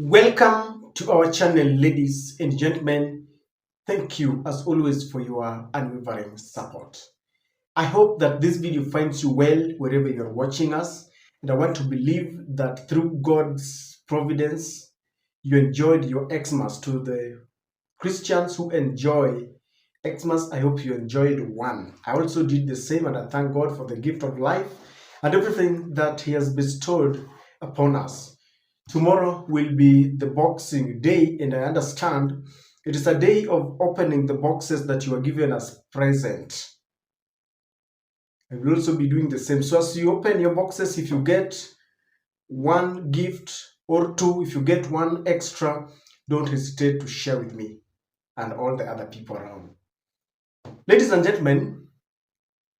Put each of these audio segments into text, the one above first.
Welcome to our channel, ladies and gentlemen. Thank you, as always, for your unwavering support. I hope that this video finds you well wherever you're watching us, and I want to believe that through God's providence, you enjoyed your Xmas. To the Christians who enjoy Xmas, I hope you enjoyed one. I also did the same, and I thank God for the gift of life and everything that He has bestowed upon us. Tomorrow will be the Boxing Day, and I understand it is a day of opening the boxes that you are given as present. I will also be doing the same. So as you open your boxes, if you get one gift or two, if you get one extra, don't hesitate to share with me and all the other people around. Ladies and gentlemen,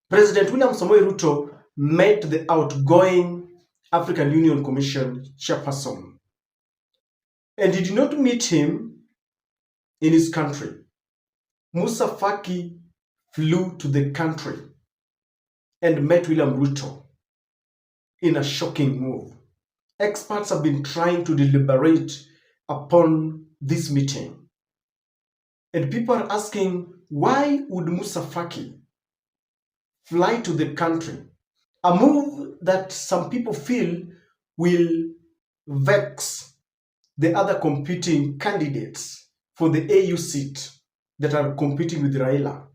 President William Samoei Ruto met the outgoing African Union Commission chairperson, and he did not meet him in his country. Musa Faki flew to the country and met William Ruto in a shocking move. Experts have been trying to deliberate upon this meeting, and people are asking, why would Musa Faki fly to the country? A move that some people feel will vex the other competing candidates for the AU seat that are competing with Raila.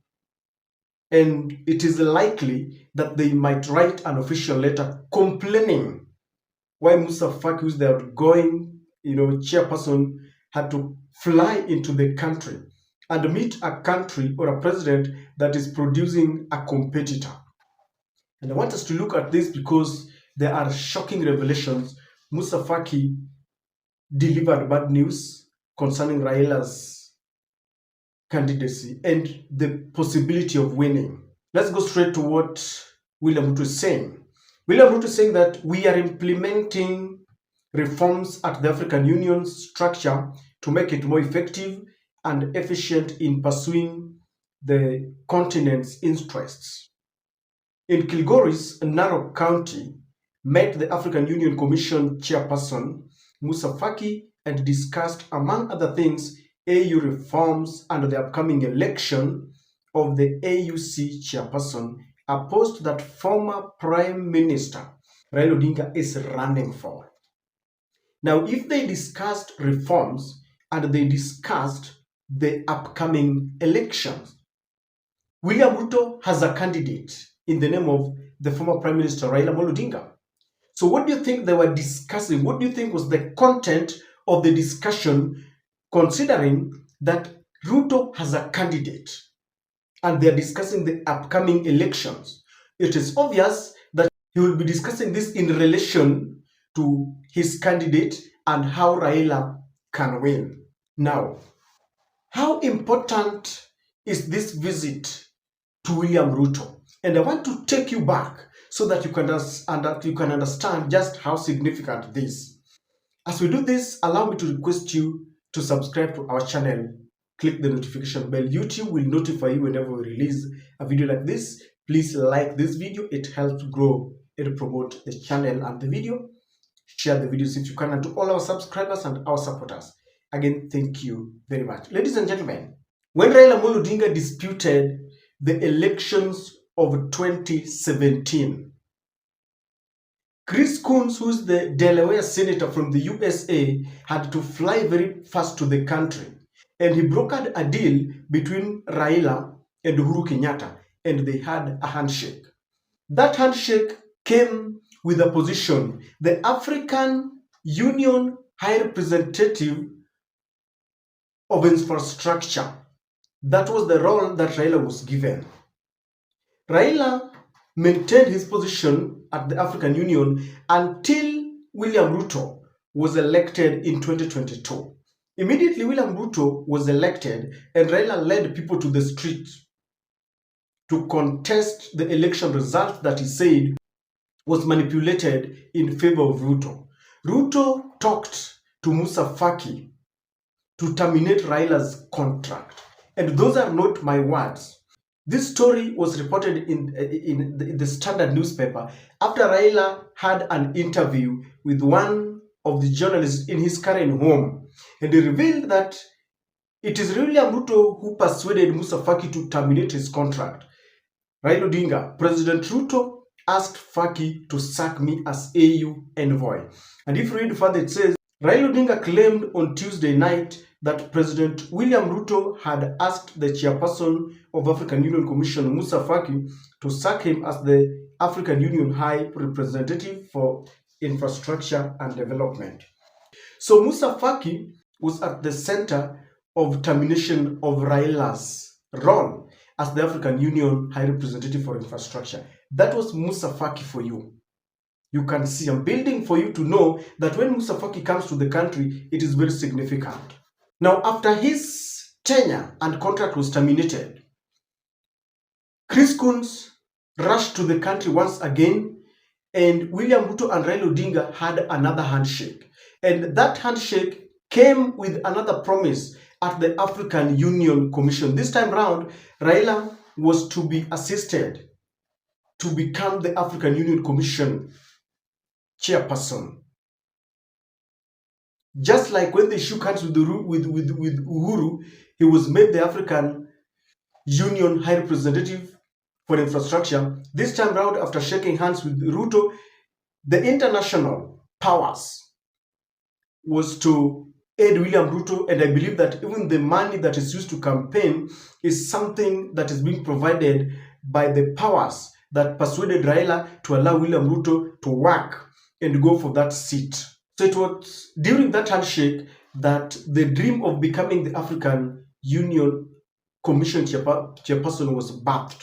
And it is likely that they might write an official letter complaining why Musa Faki, who's the outgoing chairperson, had to fly into the country and meet a country or a president that is producing a competitor. And I want us to look at this because there are shocking revelations. Musa Faki delivered bad news concerning Raila's candidacy and the possibility of winning. Let's go straight to what William Ruto is saying. William Ruto is saying that we are implementing reforms at the African Union structure to make it more effective and efficient in pursuing the continent's interests. In Kilgoris, Narok County, met the African Union Commission chairperson Musa Faki and discussed, among other things, AU reforms and the upcoming election of the AUC chairperson, a post that former Prime Minister Raila Odinga is running for. Now, if they discussed reforms and they discussed the upcoming elections, William Ruto has a candidate in the name of the former Prime Minister Raila Odinga. So what do you think they were discussing? What do you think was the content of the discussion, considering that Ruto has a candidate and they're discussing the upcoming elections? It is obvious that he will be discussing this in relation to his candidate and how Raila can win. Now, how important is this visit to William Ruto? And I want to take you back so that you can understand just how significant this is. As we do this, allow me to request you to subscribe to our channel. Click the notification bell. YouTube will notify you whenever we release a video like this. Please like this video. It helps grow and promote the channel and the video. Share the videos if you can, and to all our subscribers and our supporters. Again, thank you very much. Ladies and gentlemen, when Raila Odinga disputed the elections of 2017, Chris Coons, who's the Delaware senator from the USA, had to fly very fast to the country, and he brokered a deal between Raila and Uhuru Kenyatta, and they had a handshake. That handshake came with a position: the African Union High Representative of Infrastructure. That was the role that Raila was given. Raila maintained his position at the African Union until William Ruto was elected in 2022. Immediately, William Ruto was elected, and Raila led people to the street to contest the election result that he said was manipulated in favor of Ruto. Ruto talked to Musa Faki to terminate Raila's contract. And those are not my words. This story was reported in the Standard newspaper after Raila had an interview with one of the journalist in his current home, and he revealed that it is William Ruto who persuaded Musa Faki to terminate his contract. Raila Odinga, President Ruto asked Faki to sack me as AU envoy. And if you read further, it says, Raila Odinga claimed on Tuesday night that President William Ruto had asked the chairperson of African Union Commission, Musa Faki, to sack him as the African Union High Representative for Infrastructure and Development. So Musa Faki was at the center of termination of Raila's role as the African Union High Representative for Infrastructure. That was Musa Faki for you. You can see, I'm building for you to know that when Musa Faki comes to the country, it is very significant. Now, after his tenure and contract was terminated, Chris Coons rushed to the country once again, and William Ruto and Raila Odinga had another handshake. And that handshake came with another promise at the African Union Commission. This time round, Raila was to be assisted to become the African Union Commission chairperson. Just like when they shook hands with Uhuru, he was made the African Union High Representative for Infrastructure. This time round, after shaking hands with Ruto, the international powers was to aid William Ruto, and I believe that even the money that is used to campaign is something that is being provided by the powers that persuaded Raila to allow William Ruto to work and go for that seat. So it was during that handshake that the dream of becoming the African Union Commission chairperson was birthed.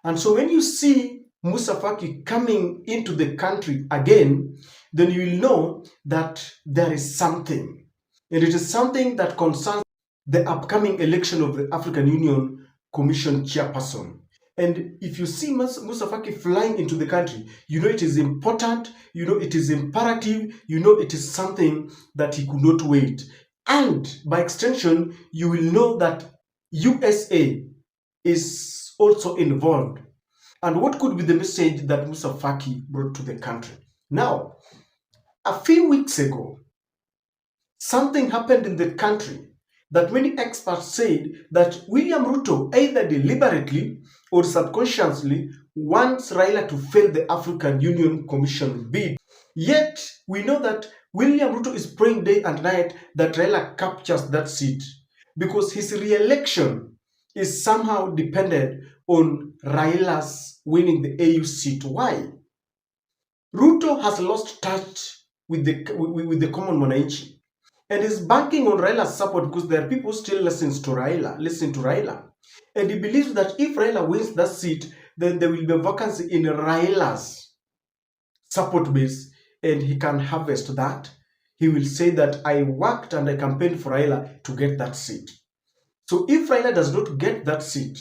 And so when you see Musa Faki coming into the country again, then you will know that there is something. And it is something that concerns the upcoming election of the African Union Commission chairperson. And if you see Musa Faki flying into the country, you know it is important, you know it is imperative, you know it is something that he could not wait. And by extension, you will know that USA is also involved. And what could be the message that Musa Faki brought to the country? Now, a few weeks ago, something happened in the country that many experts said that William Ruto either deliberately or subconsciously wants Raila to fail the African Union Commission bid. Yet, we know that William Ruto is praying day and night that Raila captures that seat because his re-election is somehow dependent on Raila's winning the AU seat. Why? Ruto has lost touch with the common mwananchi and is banking on Raila's support because there are people still listen to Raila. And he believes that if Raila wins that seat, then there will be a vacancy in Raila's support base and he can harvest that. He will say that I worked and I campaigned for Raila to get that seat. So if Raila does not get that seat,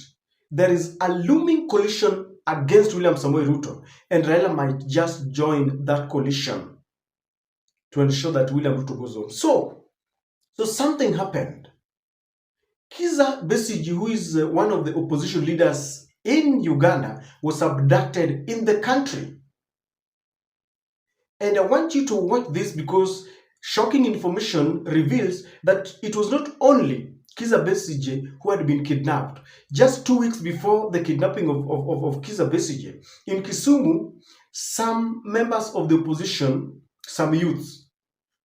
there is a looming coalition against William Samoei Ruto, and Raila might just join that coalition to ensure that William Ruto goes on. So something happened. Kizza Besigye, who is one of the opposition leaders in Uganda, was abducted in the country. And I want you to watch this because shocking information reveals that it was not only Kizza Besigye who had been kidnapped. Just 2 weeks before the kidnapping of Kizza Besigye, in Kisumu, some members of the opposition, some youths,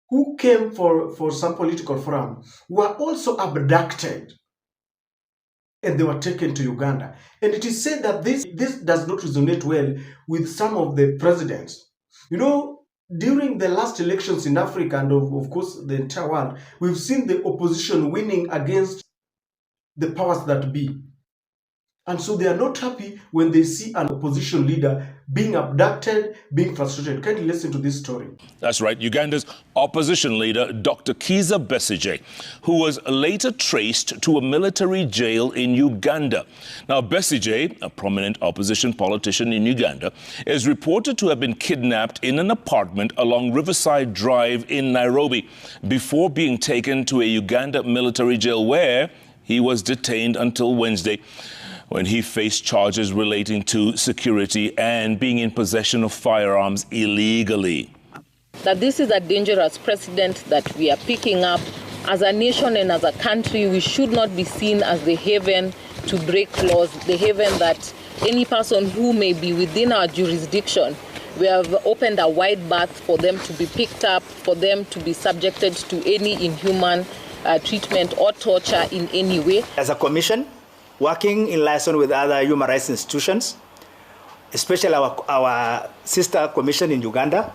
who came for some political forum, were also abducted and they were taken to Uganda. And it is said that this does not resonate well with some of the presidents. You know, during the last elections in Africa and of course the entire world, we've seen the opposition winning against the powers that be. And so they are not happy when they see an opposition leader being abducted, being frustrated. Can you listen to this story? That's right. Uganda's opposition leader, Dr. Kizza Besigye, who was later traced to a military jail in Uganda. Now, Besigye, a prominent opposition politician in Uganda, is reported to have been kidnapped in an apartment along Riverside Drive in Nairobi before being taken to a Uganda military jail where he was detained until Wednesday, when he faced charges relating to security and being in possession of firearms illegally. that this is a dangerous precedent that we are picking up. As a nation and as a country, we should not be seen as the haven to break laws, the haven that any person who may be within our jurisdiction, we have opened a wide berth for them to be picked up, for them to be subjected to any inhuman treatment or torture in any way. As a commission, working in liaison with other human rights institutions, especially our sister commission in Uganda,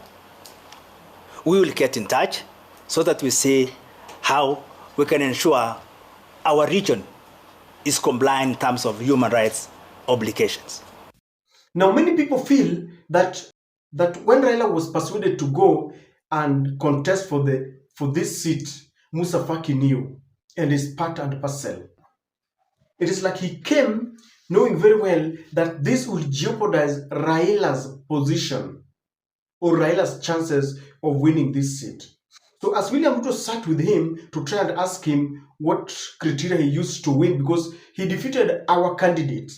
we will get in touch so that we see how we can ensure our region is compliant in terms of human rights obligations. Now, many people feel that when Raila was persuaded to go and contest for this seat, Musa Faki knew and is part and parcel. It is like he came knowing very well that this will jeopardize Raila's position or Raila's chances of winning this seat. So as William Ruto sat with him to try and ask him what criteria he used to win, because he defeated our candidate.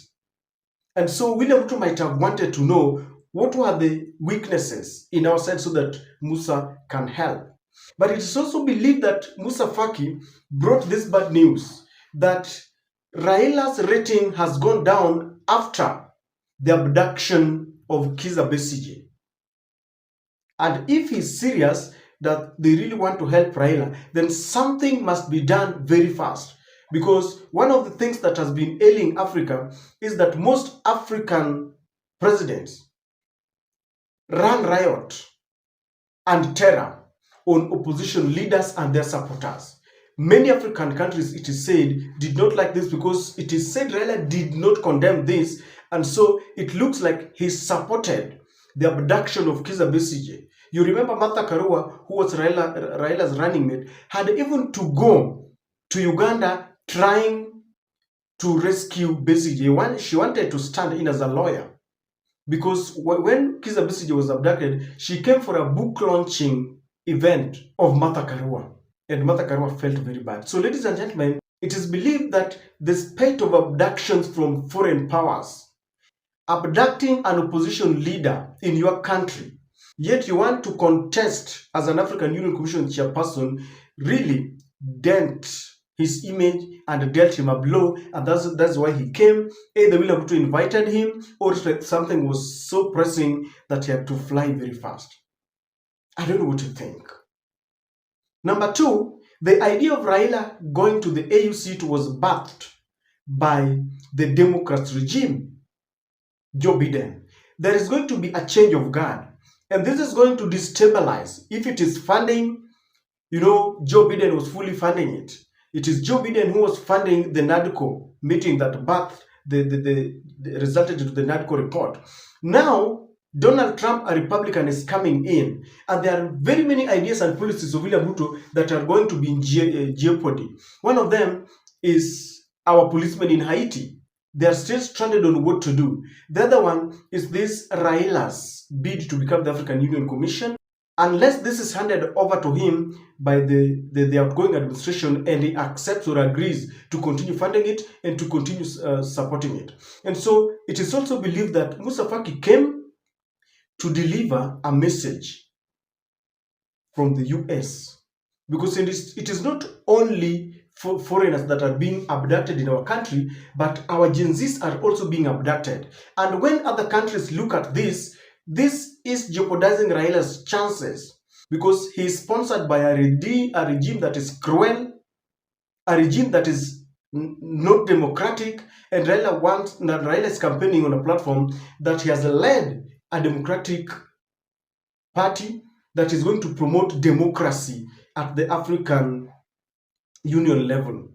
And so William Ruto might have wanted to know what were the weaknesses in our side so that Musa can help. But it is also believed that Musa Faki brought this bad news that Raila's rating has gone down after the abduction of Kizza Besigye. And if he's serious that they really want to help Raila, then something must be done very fast. Because one of the things that has been ailing Africa is that most African presidents run riot and terror on opposition leaders and their supporters. Many African countries, it is said, did not like this because it is said Raila did not condemn this, and so it looks like he supported the abduction of Kizza Besigye. You remember Martha Karua, who was Raila's running mate, had even to go to Uganda trying to rescue Besigye. She wanted to stand in as a lawyer because when Kizza Besigye was abducted, she came for a book launching event of Martha Karua, and Martha Karua felt very bad. So, ladies and gentlemen, it is believed that the spate of abductions from foreign powers, abducting an opposition leader in your country, yet you want to contest as an African Union Commission chairperson, really dent his image and dealt him a blow, and that's why he came. Either William Ruto invited him, or something was so pressing that he had to fly very fast. I don't know what you think. Number two, the idea of Raila going to the AU seat was birthed by the Democrats regime, Joe Biden. There is going to be a change of guard, and this is going to destabilize. If it is funding, Joe Biden was fully funding it. It is Joe Biden who was funding the NADCO meeting that birthed the resulted into the NADCO report. Now, Donald Trump, a Republican, is coming in, and there are very many ideas and policies of William Ruto that are going to be in jeopardy. One of them is our policemen in Haiti. They are still stranded on what to do. The other one is this Raila's bid to become the African Union Commission. Unless this is handed over to him by the outgoing administration and he accepts or agrees to continue funding it and to continue supporting it. And so it is also believed that Musa Faki came to deliver a message from the US, because it is not only for foreigners that are being abducted in our country, but our Gen Zs are also being abducted. And when other countries look at this is jeopardizing Raila's chances, because he is sponsored by a regime that is cruel, a regime that is not democratic, and Raila is campaigning on a platform that he has led a democratic party that is going to promote democracy at the African Union level.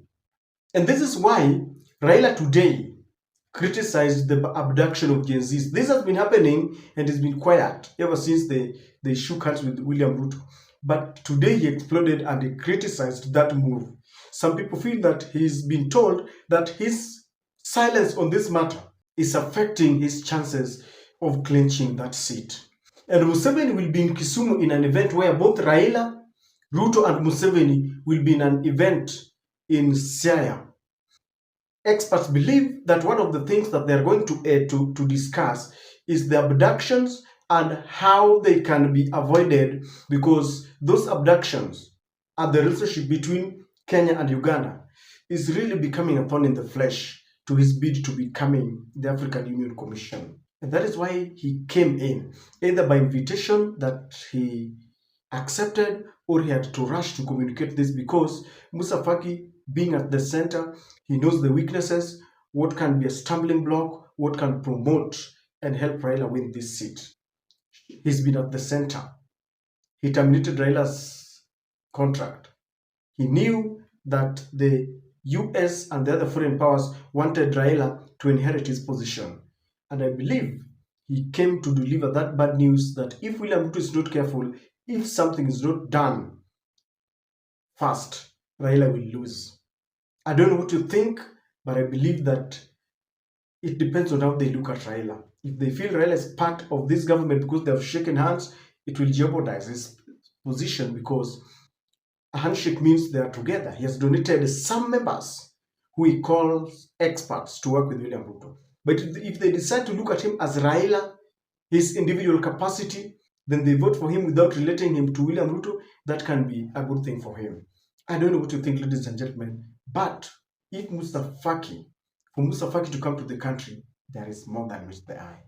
And this is why Raila today criticized the abduction of Gen Zs. This has been happening and has been quiet ever since they shook hands with William Ruto. But today he exploded and he criticized that move. Some people feel that he's been told that his silence on this matter is affecting his chances of clinching that seat. And Museveni will be in Kisumu in an event where both Raila, Ruto and Museveni will be in an event in Siaya. Experts believe that one of the things that they're going to discuss is the abductions and how they can be avoided, because those abductions and the relationship between Kenya and Uganda is really becoming a thorn in the flesh to his bid to becoming the African Union Commission. And that is why he came in, either by invitation that he accepted, or he had to rush to communicate this, because Musa Faki, being at the center, he knows the weaknesses, what can be a stumbling block, what can promote and help Raila win this seat. He's been at the center. He terminated Raila's contract. He knew that the US and the other foreign powers wanted Raila to inherit his position. And I believe he came to deliver that bad news that if William Ruto is not careful, if something is not done fast, Raila will lose. I don't know what you think, but I believe that it depends on how they look at Raila. If they feel Raila is part of this government because they have shaken hands, it will jeopardize his position, because a handshake means they are together. He has donated some members who he calls experts to work with William Ruto. But if they decide to look at him as Raila, his individual capacity, then they vote for him without relating him to William Ruto, that can be a good thing for him. I don't know what you think, ladies and gentlemen, but if for Musa Faki to come to the country, there is more than meets the eye.